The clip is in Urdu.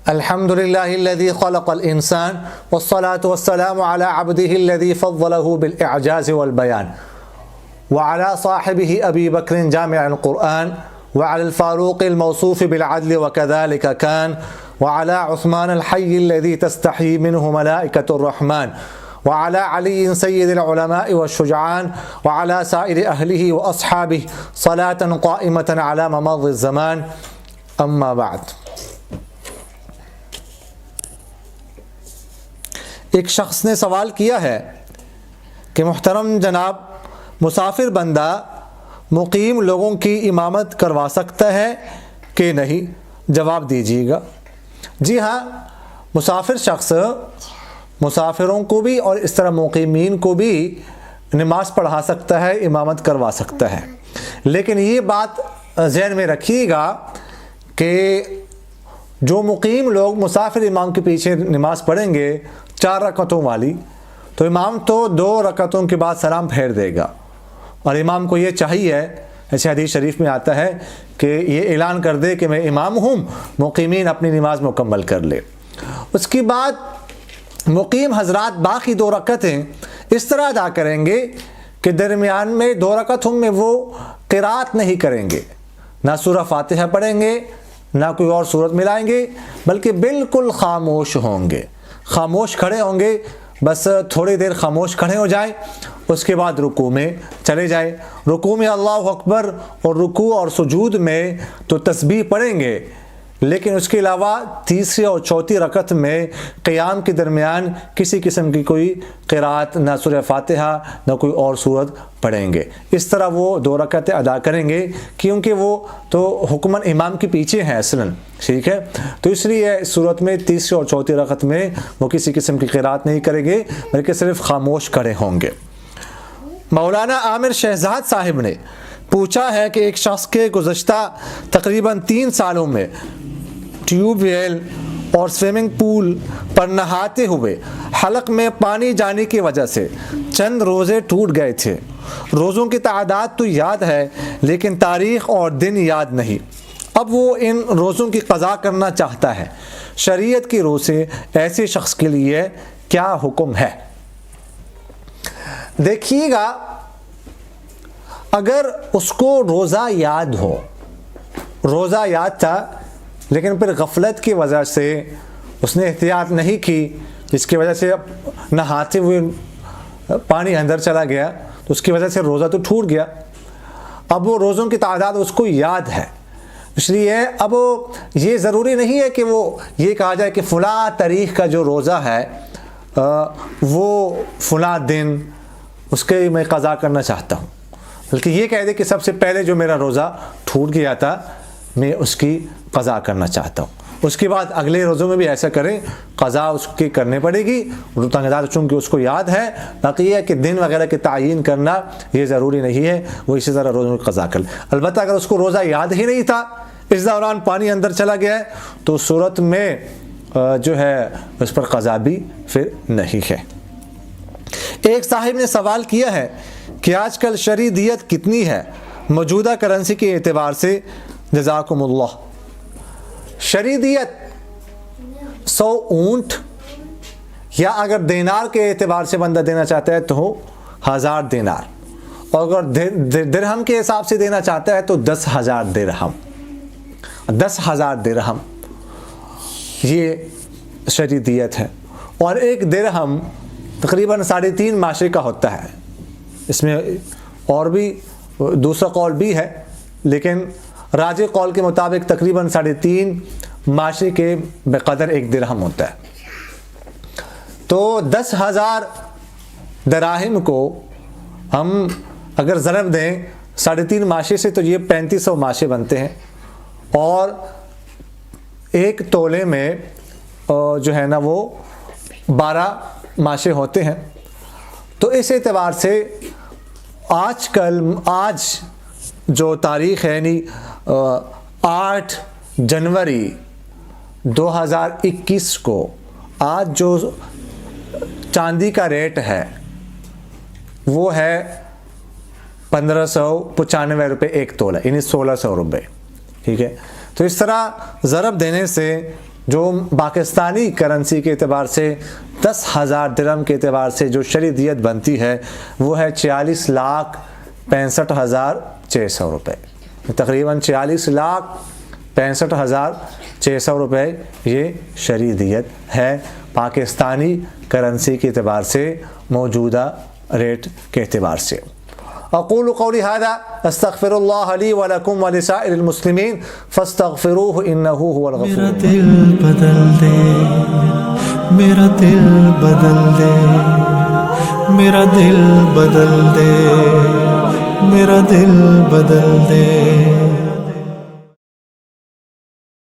الحمد لله الذي خلق الإنسان والصلاة والسلام على عبده الذي فضله بالإعجاز والبيان وعلى صاحبه أبي بكر جامع القرآن وعلى الفاروق الموصوف بالعدل وكذلك كان وعلى عثمان الحي الذي تستحيي منه ملائكة الرحمن وعلى علي سيد العلماء والشجعان وعلى سائر أهله وأصحابه صلاة قائمة على ممض الزمان أما بعد. ایک شخص نے سوال کیا ہے کہ محترم جناب، مسافر بندہ مقیم لوگوں کی امامت کروا سکتا ہے کہ نہیں؟ جواب دیجیے گا. جی ہاں، مسافر شخص مسافروں کو بھی اور اس طرح مقیمین کو بھی نماز پڑھا سکتا ہے، امامت کروا سکتا ہے. لیکن یہ بات ذہن میں رکھیے گا کہ جو مقیم لوگ مسافر امام کے پیچھے نماز پڑھیں گے 4 رکعتوں والی، تو امام تو 2 رکعتوں کے بعد سلام پھیر دے گا، اور امام کو یہ چاہیے، ایسے حدیث شریف میں آتا ہے کہ یہ اعلان کر دے کہ میں امام ہوں، مقیمین اپنی نماز مکمل کر لے. اس کے بعد مقیم حضرات باقی 2 رکعتیں اس طرح ادا کریں گے کہ درمیان میں 2 رکعتوں میں وہ قرات نہیں کریں گے، نہ سورہ فاتحہ پڑھیں گے، نہ کوئی اور سورت ملائیں گے، بلکہ بالکل خاموش ہوں گے، خاموش کھڑے ہوں گے. بس تھوڑی دیر خاموش کھڑے ہو جائیں، اس کے بعد رکوع میں چلے جائیں. رکوع میں اللہ اکبر اور رکوع اور سجود میں تو تسبیح پڑھیں گے، لیکن اس کے علاوہ تیسری اور چوتھی رکعت میں قیام کے درمیان کسی قسم کی کوئی قرات، نہ سورہ فاتحہ نہ کوئی اور سورت پڑھیں گے. اس طرح وہ 2 رکعتیں ادا کریں گے، کیونکہ وہ تو حکماً امام کے پیچھے ہیں اصلاً، ٹھیک ہے. تو اس لیے اس صورت میں تیسری اور چوتھی رکعت میں وہ کسی قسم کی قرات نہیں کریں گے، بلکہ صرف خاموش کھڑے ہوں گے. مولانا عامر شہزاد صاحب نے پوچھا ہے کہ ایک شخص کے گزشتہ تقریباً 3 سالوں میں ٹیوب ویل اور سوئمنگ پول پر نہاتے ہوئے حلق میں پانی جانے کی وجہ سے چند روزے ٹوٹ گئے تھے. روزوں کی تعداد تو یاد ہے، لیکن تاریخ اور دن یاد نہیں. اب وہ ان روزوں کی قضا کرنا چاہتا ہے. شریعت کی روح سے ایسے شخص کے لیے کیا حکم ہے؟ دیکھیے گا، اگر اس کو روزہ یاد ہو، روزہ یاد تھا لیکن پھر غفلت کی وجہ سے اس نے احتیاط نہیں کی، جس کی وجہ سے نہاتے ہوئے پانی اندر چلا گیا، تو اس کی وجہ سے روزہ تو ٹوٹ گیا. اب وہ روزوں کی تعداد اس کو یاد ہے، اس لیے اب یہ ضروری نہیں ہے کہ وہ یہ کہا جائے کہ فلاں تاریخ کا جو روزہ ہے وہ فلاں دن اس کے میں قضا کرنا چاہتا ہوں، بلکہ یہ کہہ دے کہ سب سے پہلے جو میرا روزہ ٹوٹ گیا تھا میں اس کی قضا کرنا چاہتا ہوں. اس کے بعد اگلے روزوں میں بھی ایسا کریں، قضا اس کی کرنے پڑے گی، چونکہ اس کو یاد ہے. باقی یہ ہے کہ دن وغیرہ کے تعین کرنا یہ ضروری نہیں ہے، وہ اسی طرح روزوں کی قضا کر لے. البتہ اگر اس کو روزہ یاد ہی نہیں تھا، اس دوران پانی اندر چلا گیا ہے، تو اس صورت میں جو ہے اس پر قضا بھی پھر نہیں ہے. ایک صاحب نے سوال کیا ہے کہ آج کل شرعی دیت کتنی ہے موجودہ کرنسی کے اعتبار سے؟ جزاکم اللہ. شرعی دیت 100 اونٹ، یا اگر دینار کے اعتبار سے بندہ دینا چاہتا ہے تو 1000 دینار، اور اگر درہم کے حساب سے دینا چاہتا ہے تو 10,000 درہم. 10,000 درہم یہ شرعی دیت ہے. اور ایک درہم تقریباً 3.5 ماشے کا ہوتا ہے. اس میں اور بھی دوسرا قول بھی ہے، لیکن راجح قول کے مطابق تقریباً 3.5 ماشے کے بقدر ایک درہم ہوتا ہے. تو 10,000 دراہم کو ہم اگر ضرب دیں 3.5 ماشے سے، تو یہ 3500 ماشے بنتے ہیں. اور ایک تولے میں جو ہے نا وہ 12 ماشے ہوتے ہیں. تو اس اعتبار سے آج جو تاریخ ہے، یعنی 8 جنوری 2021 کو، آج جو چاندی کا ریٹ ہے وہ ہے 1595 روپے ایک تولہ، یعنی 1600 روپے. ٹھیک ہے. تو اس طرح ضرب دینے سے جو پاکستانی کرنسی کے اعتبار سے 10,000 درہم کے اعتبار سے جو شرعی دیت بنتی ہے وہ ہے 46,65,600 روپے، تقریباً 46,65,600 روپے یہ شرعی دیت ہے پاکستانی کرنسی کے اعتبار سے، موجودہ ریٹ کے اعتبار سے۔ اقول قولی ھذا استغفر اللہ لی ولکم ولسائر المسلمین فاستغفروہ انہ هو الغفور۔ میرا دل بدل دے، میرا دل بدل دے، میرا دل بدل دے، میرا دل بدل دے۔